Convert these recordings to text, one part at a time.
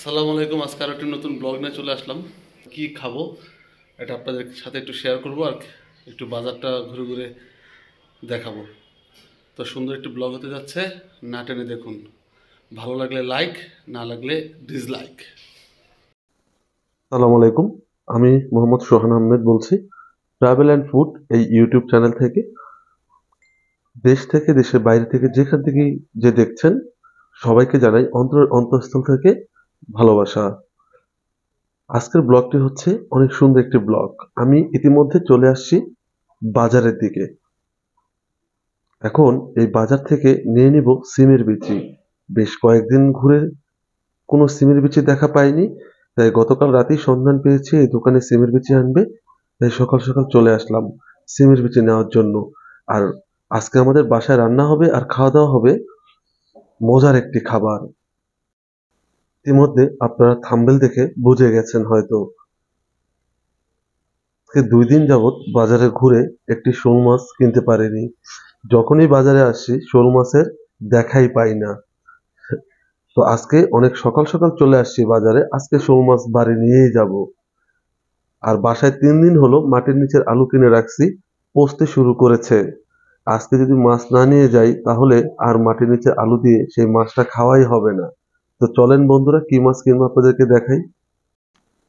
আসসালামু আলাইকুম। আজকে আরো একটা নতুন ব্লগ নিয়ে চলে আসলাম। কি খাবো এটা আপনাদের সাথে একটু শেয়ার করবো আর একটু বাজারটা ঘুরে ঘুরে দেখাবো। তো সুন্দর একটি ব্লগ হতে যাচ্ছে, না টেনে দেখুন। ভালো লাগলে লাইক, না লাগলে ডিসলাইক। আসসালামু আলাইকুম, আমি মোহাম্মদ সোহান আহমেদ বলছি ট্রাভেল অ্যান্ড ফুড এই ইউটিউব চ্যানেল থেকে। দেশ থেকে দেশের বাইরে থেকে যেখান থেকেই যে দেখছেন সবাইকে জানাই অন্তঃস্থল থেকে ভালোবাসা। আজকের ব্লগটি হচ্ছে অনেক সুন্দর একটি ব্লগ। আমি ইতিমধ্যে চলে আসছি বাজারের দিকে। এখন এই বাজার থেকে নিয়ে নিব সিমের বিচি। বেশ কয়েকদিন ঘুরে কোনো সিমের বিচি দেখা পাইনি, তাই গতকাল রাতেই সন্ধান পেয়েছি এই দোকানে সিমের বিচি আনবে। তাই সকাল সকাল চলে আসলাম সিমের বিচি নেওয়ার জন্য। আর আজকে আমাদের বাসায় রান্না হবে আর খাওয়া দাওয়া হবে মজার একটি খাবার। ইতিমধ্যে আপনারা থাম্বনেল দেখে বুঝে গেছেন হয়তো। আজকে 2 দিন যাবত বাজারে ঘুরে একটি শোল মাছ কিনতে পারিনি। যখনই বাজারে আসি শোল মাছের দেখাই পাই না। তো আজকে অনেক সকাল সকাল চলে আসছি বাজারে। আজকে শোল মাছ বাড়ি নিয়েই যাব। আর বাসায় 3 দিন হলো মাটির নিচের আলু কিনে রাখছি, পচতে শুরু করেছে। আজকে যদি মাছ না নিয়ে যাই তাহলে আর মাটির নিচে আলু দিয়ে সেই মাছটা খাওয়াই হবে না। তো চলেন বন্ধুরা, কি মাছ কিনবো আপনাদেরকে দেখাই।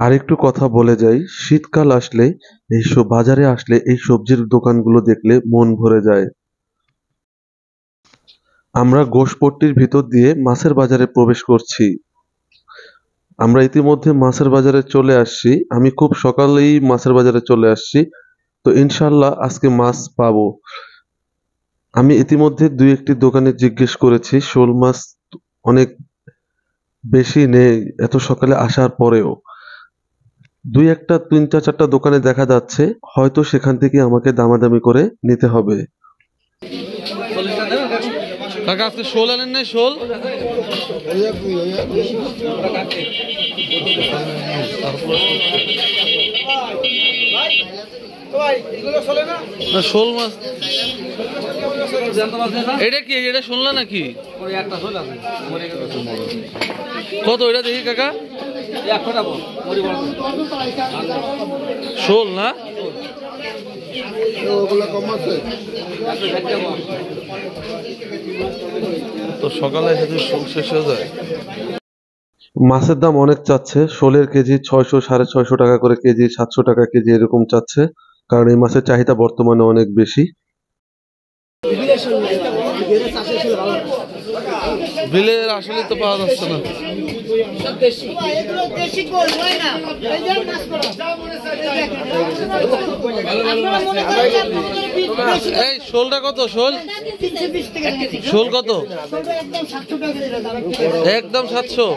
আর একটু কথা বলে যাই, শীতকাল আসলে এইসব বাজারে আসলে এই সবজির দোকানগুলো দেখলে মন ভরে যায়। আমরা গোশপট্টির ভিতর দিয়ে মাছের বাজারে প্রবেশ করছি। আমরা ইতিমধ্যে মাছের বাজারে চলে আসছি। আমি খুব সকালেই মাছের বাজারে চলে আসছি। তো ইনশাল্লাহ আজকে মাছ পাবো। আমি ইতিমধ্যে 2-1টি দোকানে জিজ্ঞেস করেছি, শোল মাছ অনেক বেশি নেই এত সকালে আসার পরেও। 2-1টা 3টা 4টা দোকানে দেখা যাচ্ছে, হয়তো সেখান থেকে আমাকে দামাদামি করে নিতে হবে। কাকা আজকে শোল আনেন নাই? শোল শোল মাছ এটা কি? এটা শুনলা নাকি? কত এটা দেখি কাকা? শোল না? তো সকালে এসে শোল শেষ হয়ে যায়। মাছের দাম অনেক চাচ্ছে। শোলের কেজি 600, 650 টাকা করে কেজি, 700 টাকা কেজি এরকম চাচ্ছে, কারণ এই মাছের চাহিদা বর্তমানে অনেক বেশি। বিলের আসলে তো পাওয়া যাচ্ছে না। এই শোলটা কত? শোল শোল কত? একদম 700,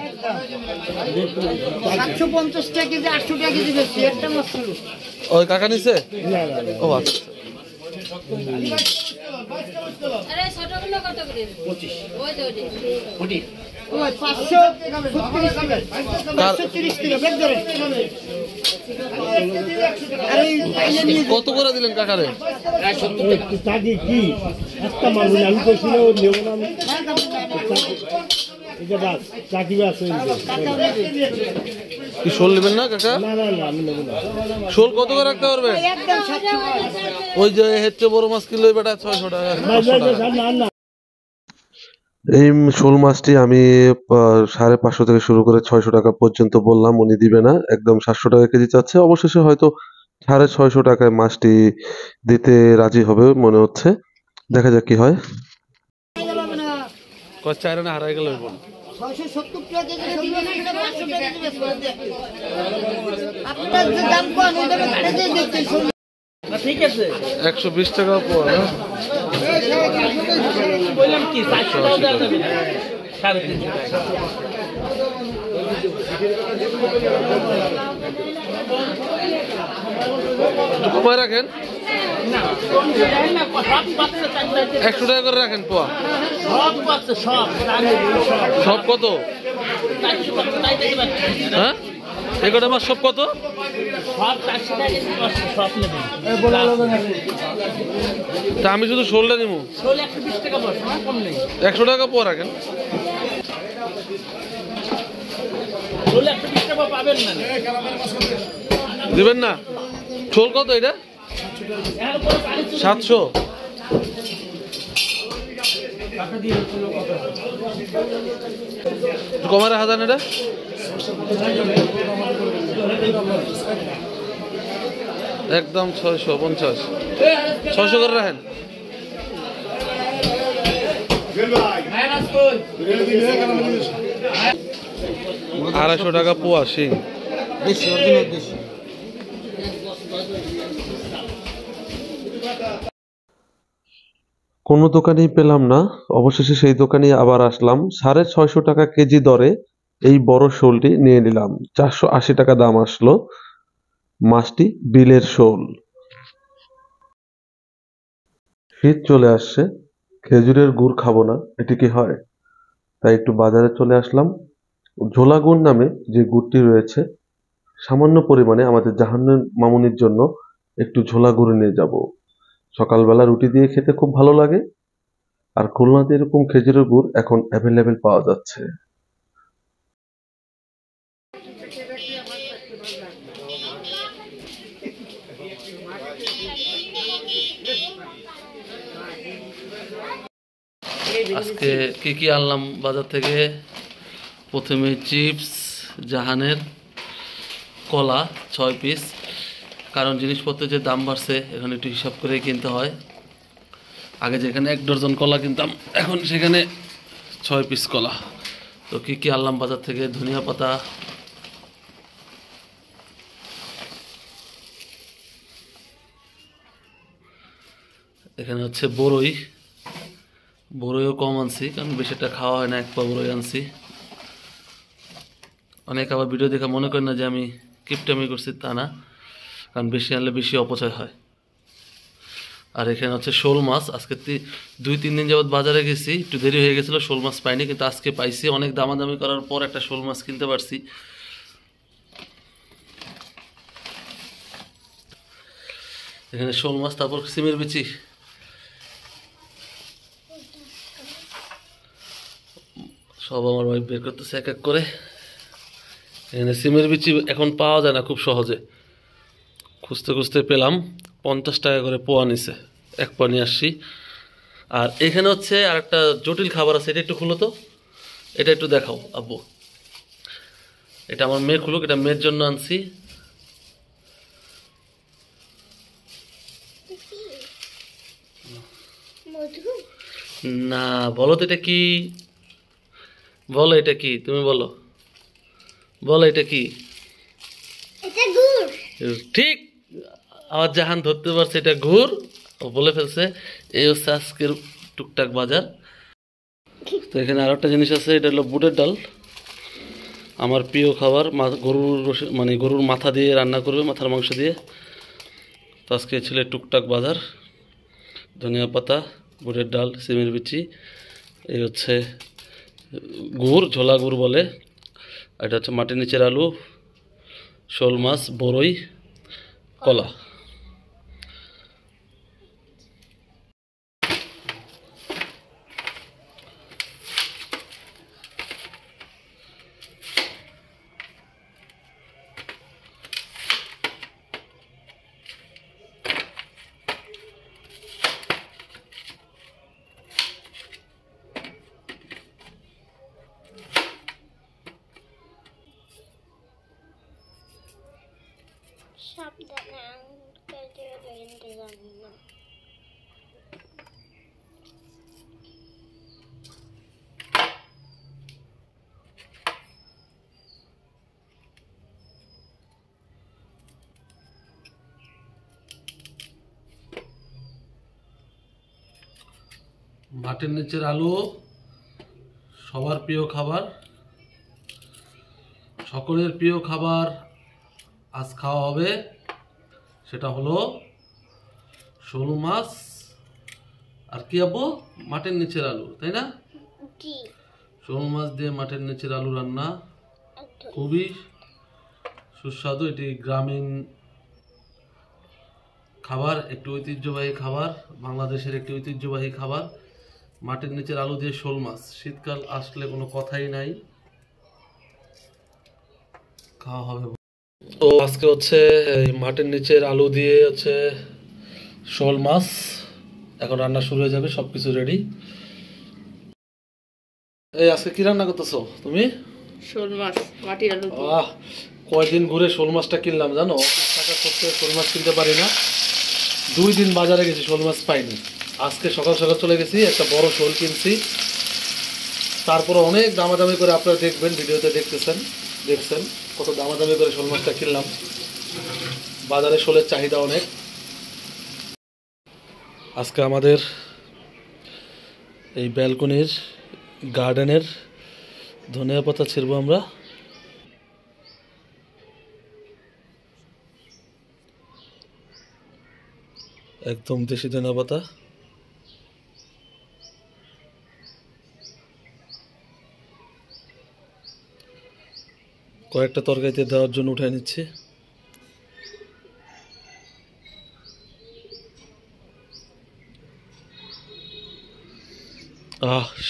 750 টাকা কেজি, 800 টাকা কেজি বেশি একটা মাছ। ওই কাকা নিছে? ও আচ্ছা। আরে ছোটগুলো কত করে? 25 ওই তো ওই 530 টাকা বেগ ধরে। কত করে দিলেন কাকারে? 70 টাকা কি একটা মানুষ আমি কইছিল নেব না আমি। এটা বাস চাকরি আছে কি শোল নেবেন না কাকা? না না না আমি নেব না। শোল কত করে রাখতে পারবে? একদম 700 ওই যে হচ্ছে বড় মাছ কিলো বেটা 600 টাকা। না না এই শোল মাছটি আমি 550 থেকে শুরু করে 600 টাকা পর্যন্ত বললাম, উনি দিবে না, একদম 700 টাকা কেজি চাচ্ছে। অবশেষে হয়তো 650 টাকায় মাছটি দিতে রাজি হবে মনে হচ্ছে। দেখা যাক কি হয়। কয় চার না হারাই গেল। 670 টাকা কেজি, 500 টাকা কেজি বেশি করে দেয়। আপনার যে দাম কম ওইটা গাড়ি দিয়ে দিতে। ঠিক আছে 120 টাকা পোয়া না? বললাম কি 400 টাকা দেওয়া যাবে না, 350 টাকা। কমায় রাখেন, 100 টাকা করে রাখেন পোয়া। সব কত? হ্যাঁ এগুলো মাছ সব কত? তা আমি শুধু শোলটা নিব। 100 টাকা পোয়া রাখেন। দিবেন না? শোল কত এটা? 700। কমার 1000 এটা একদম 650 600 করে রাখেন। 250 টাকা পোয়া শিং। কোনো দোকানেই পেলাম না, অবশেষে সেই দোকানে আবার আসলাম। 650 টাকা কেজি দরে এই বড় শোলটি নিয়ে নিলাম। 480 টাকা দাম আসলো। মাছটি বিলের শোল। শীত চলে আসছে, খেজুরের গুড় খাবো না, এটি কি হয়? তাই একটু বাজারে চলে আসলাম। ঝোলা গুড় নামে যে গুড়টি রয়েছে, সামান্য পরিমাণে আমাদের জাহান্নার মামুনির জন্য একটু ঝোলা গুড় নিয়ে যাব। সকালবেলা রুটি দিয়ে খেতে খুব ভালো লাগে। আর খুলনাতে এরকম খেজুরের গুড় এখন অ্যাভেলেবেল পাওয়া যাচ্ছে। আজকে কি কি আনলাম বাজার থেকে? প্রথমে চিপস, জাহানের, কলা 6 পিস, কারণ জিনিসপত্রের যে দাম বাড়ছে এখন একটু হিসাব করেই কিনতে হয়। আগে যেখানে 1 ডজন কলা কিনতাম এখন সেখানে 6 পিস কলা। তো কি কি আনলাম বাজার থেকে? ধনিয়া পাতা, এখানে হচ্ছে বড়ইও কম আনছি কারণ বেশিটা খাওয়া হয় না, 1 পা বড়ই আনছি। অনেক আবার ভিডিও দেখে মনে করেন না যে আমি কিপটামি করছি, তা না, কারণ বেশি আনলে বেশি অপচয় হয়। আর এখানে হচ্ছে শোল মাছ। আজকে 2-3 দিন যাবত বাজারে গেছি, একটু দেরি হয়ে গেছিলো, শোল মাছ পাইনি, কিন্তু আজকে পাইছি। অনেক দামাদামি করার পর একটা শোল মাছ কিনতে পারছি। এখানে শোল মাছ, তারপর সিমের বিচি, সব আমার ওয়াইফ বের করতেছে এক এক করে। এখানে সিমের বিচি এখন পাওয়া যায় না খুব সহজে, খুঁজতে খুঁজতে পেলাম। 50 টাকা করে পোয়া নিছে, 1 পা নিয়ে আসছি। আর এখানে হচ্ছে আর একটা জটিল খাবার আছে, এটা একটু খুলো তো, এটা একটু দেখাও আব্বু। এটা আমার মেয়ে খুলুক, এটা মেয়ের জন্য আনছি। না, বলো তো এটা কি? বলো এটা কি, তুমি বলো, বলো এটা কি? ঠিক, আমার জাহান ধরতে পারছে এটা গুড়, ও বলে ফেলছে। এই হচ্ছে আজকের টুকটাক বাজার। তো এখানে আর একটা জিনিস আছে, এটা হলো বুটের ডাল, আমার প্রিয় খাবার। গরুর মাথা দিয়ে রান্না করবে, মাথার মাংস দিয়ে। তো আজকে ছিল টুকটাক বাজার। ধনিয়া পাতা, বুটের ডাল, সিমের বিচি, এই হচ্ছে গুড়, ঝোলা গুড় বলে। এটা হচ্ছে মাটির নিচের আলু, শোল মাছ, বড়ই, কলা। সাবধানে কেটে লেগে যাবে না। মাটির নিচের আলু সবার প্রিয় খাবার, সকলের প্রিয় খাবার আজ খাওয়া হবে। সেটা হলো শোল মাছ আর কি আব্বু? মাটির নিচের আলু, তাই না? শোল মাছ দিয়ে মাটির নিচের আলু রান্না, খুবই সুস্বাদু। এটি গ্রামীণ খাবার, একটি ঐতিহ্যবাহী খাবার, বাংলাদেশের একটি ঐতিহ্যবাহী খাবার। মাটির নিচের আলু দিয়ে শোল মাছ, শীতকাল আসলে কোনো কথাই নাই। খাওয়া হবে। তো আজকে হচ্ছে এই মাটির নিচের আলু দিয়ে হচ্ছে শোল মাছ, এখন রান্না শুরু হয়ে যাবে, সব কিছু রেডি। এই আজকে কি রান্না করতেছো তুমি? শোল মাছ মাটির আলু দিয়ে। আহ, কয়দিন ঘুরে শোল মাছটা কিনলাম জানো, অফিস টাকা করতে শোল মাছ কিনতে পারি না। 2 দিন বাজারে গেছি, শোল মাছ পাইনি। আজকে সকাল সকাল চলে গেছি, একটা বড় শোল কিনছি। তারপরে অনেক দামাদামি করে, আপনারা দেখবেন ভিডিওতে দেখছেন কত দামাদামি করে শোল মাছটা কিনলাম। বাজারে শোলের চাহিদা অনেক। আজকে আমাদের এই ব্যালকনির গার্ডেনের ধনিয়া পাতা ছিড়বো আমরা। একদম দেশি ধনিয়া পাতা। কয়েকটা তরকারিতে দেওয়ার জন্য উঠাই নিচ্ছি।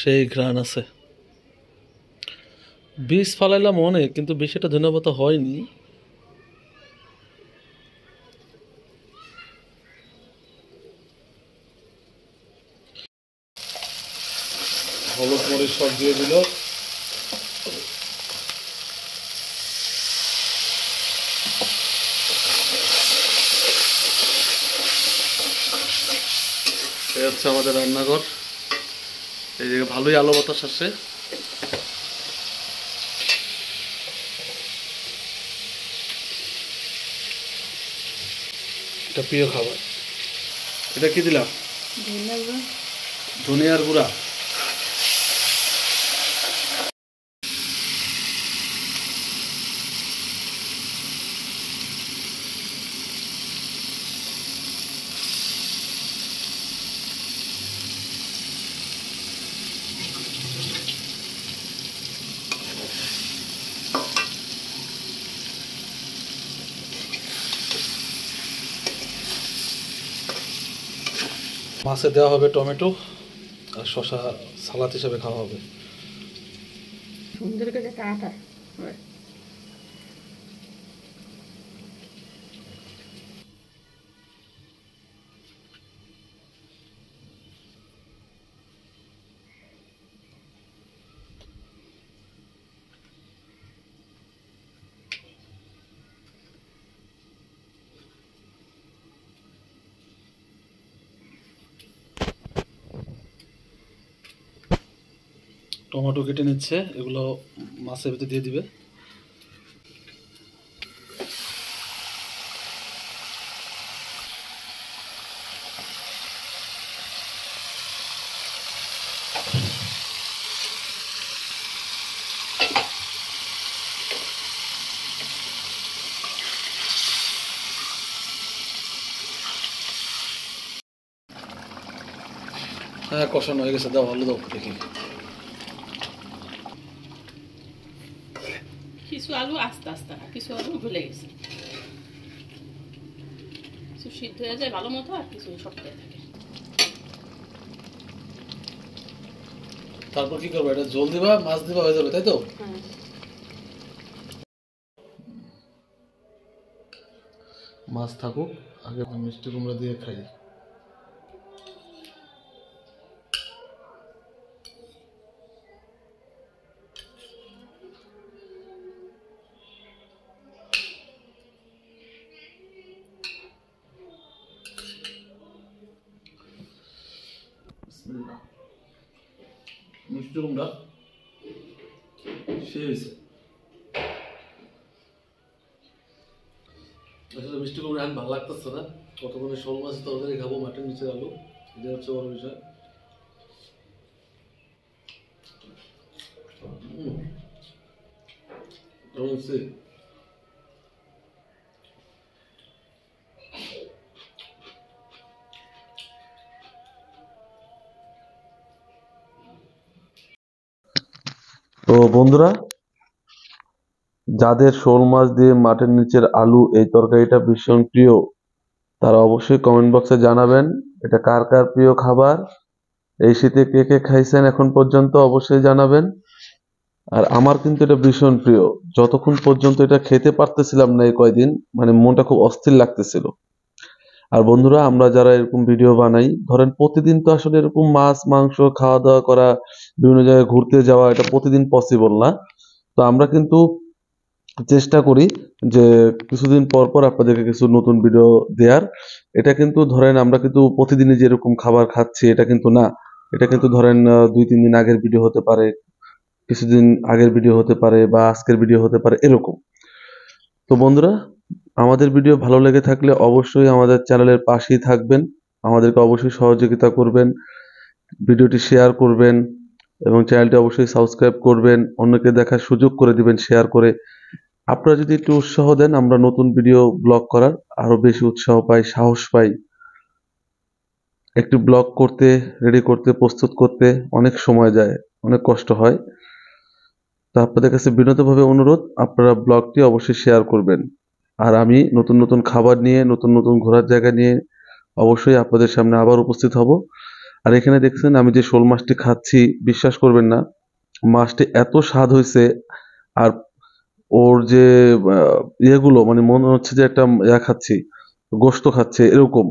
সেই ঘ্রাণ আছে। বীজ ফালাইলাম অনেক, কিন্তু বেশিটা ধন্যবাদ হয়নি। হলুদ মরিচ সব দিয়ে দিল। এই হচ্ছে আমাদের রান্নাঘর। এই জায়গায় ভালোই আলো বাতাস আসছে। এটা প্রিয় খাবার। এটা কি দিলাম? ধনিয়ার গুঁড়া। মাছে দেওয়া হবে টমেটো, আর শসা সালাদ হিসেবে খাওয়া হবে। সুন্দর করে কাটা। টমেটো কেটে নিচ্ছে, এগুলো মাছের ভিতরে দিয়ে দিবে। হ্যাঁ, কষানো হয়ে গেছে, দাও আলু দাও দেখি। কিছু আলু আস্তে আস্তে, কিছু আলু ভুলে গেছে, কিছু সিদ্ধ হয়ে যায় ভালো মতো, আর কিছু শক্ত হয়ে থাকে। তারপর কি করবো? এটা জল দিবা, মাছ দিবা, হয়ে যাবে, তাই তো? হ্যাঁ, মাছ থাকুক, আগে মিষ্টি কুমড়া দিয়ে খাই। মিষ্টি কুমড়া সে হয়েছে। আসলে মিষ্টি কুমড়া এখন ভালো লাগতেছে না, কতক্ষণে শোল মাছ তরকারি খাবো, মাটির নিচের আলু, এটা হচ্ছে বড় বিষয়। কেমন হচ্ছে? তো বন্ধুরা, যাদের শোল মাছ দিয়ে মাটির নিচের আলু এই তরকারিটা ভীষণ প্রিয়, তারা অবশ্যই কমেন্ট বক্সে জানাবেন এটা কার কার প্রিয় খাবার। এই শীতে কে কে খাইছেন এখন পর্যন্ত অবশ্যই জানাবেন। আর আমার কিন্তু এটা ভীষণ প্রিয়। যতক্ষণ পর্যন্ত এটা খেতে পারতেছিলাম না এই কয়দিন, মানে মনটা খুব অস্থির লাগতেছিল। আর বন্ধুরা, আমরা যারা এরকম ভিডিও বানাই, ধরেন প্রতিদিন তো আসলে এরকম মাছ মাংস খাওয়া দাওয়া করা, বিভিন্ন জায়গায় ঘুরতে যাওয়া, এটা প্রতিদিন পসিবল না। তো আমরা কিন্তু চেষ্টা করি যে কিছুদিন পর পর আপনাদেরকে কিছু নতুন ভিডিও দেওয়ার। এটা কিন্তু ধরেন আমরা কিন্তু প্রতিদিনই যেরকম খাবার খাচ্ছি এটা কিন্তু না। এটা কিন্তু ধরেন 2-3 দিন আগের ভিডিও হতে পারে, কিছুদিন আগের ভিডিও হতে পারে, বা আজকের ভিডিও হতে পারে, এরকম। তো বন্ধুরা, আমাদের ভিডিও ভালো লেগে থাকলে অবশ্যই আমাদের চ্যানেলের পাশেই থাকবেন, আমাদেরকে অবশ্যই সহযোগিতা করবেন, ভিডিওটি শেয়ার করবেন এবং চ্যানেলটি অবশ্যই সাবস্ক্রাইব করবেন, অন্যকে দেখার সুযোগ করে দিবেন শেয়ার করে। আপনারা যদি একটু উৎসাহ দেন, আমরা নতুন ভিডিও ব্লগ করার আরো বেশি উৎসাহ পাই, সাহস পাই। একটি ব্লগ করতে, রেডি করতে, প্রস্তুত করতে অনেক সময় যায়, অনেক কষ্ট হয়। তো আপনাদের কাছে বিনীতভাবে অনুরোধ, আপনারা ব্লগটি অবশ্যই শেয়ার করবেন। আর আমি নতুন নতুন খাবার নিয়ে, নতুন নতুন ঘোরার জায়গা নিয়ে অবশ্যই আপনাদের সামনে আবার উপস্থিত হব। আর এখানে দেখছেন আমি যে শোল মাছটি খাচ্ছি, বিশ্বাস করবেন না, মাছটি এত স্বাদ হয়েছে। আর ওর যে ইয়েগুলো, মানে মনে হচ্ছে যে একটা খাচ্ছি, গোশত খাচ্ছে এরকম।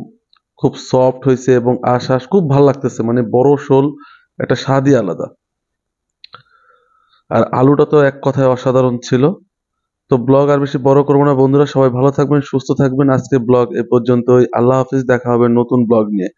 খুব সফট হয়েছে এবং আশ খুব ভালো লাগতেছে, মানে বড় শোল, একটা স্বাদই আলাদা। আর আলুটা তো এক কথায় অসাধারণ ছিল। তো ব্লগ আর বেশি বড় করবো না বন্ধুরা, সবাই ভালো থাকবেন, সুস্থ থাকবেন। আজকে ব্লগ এ পর্যন্তই। আল্লাহ হাফিজ, দেখা হবে নতুন ব্লগ নিয়ে।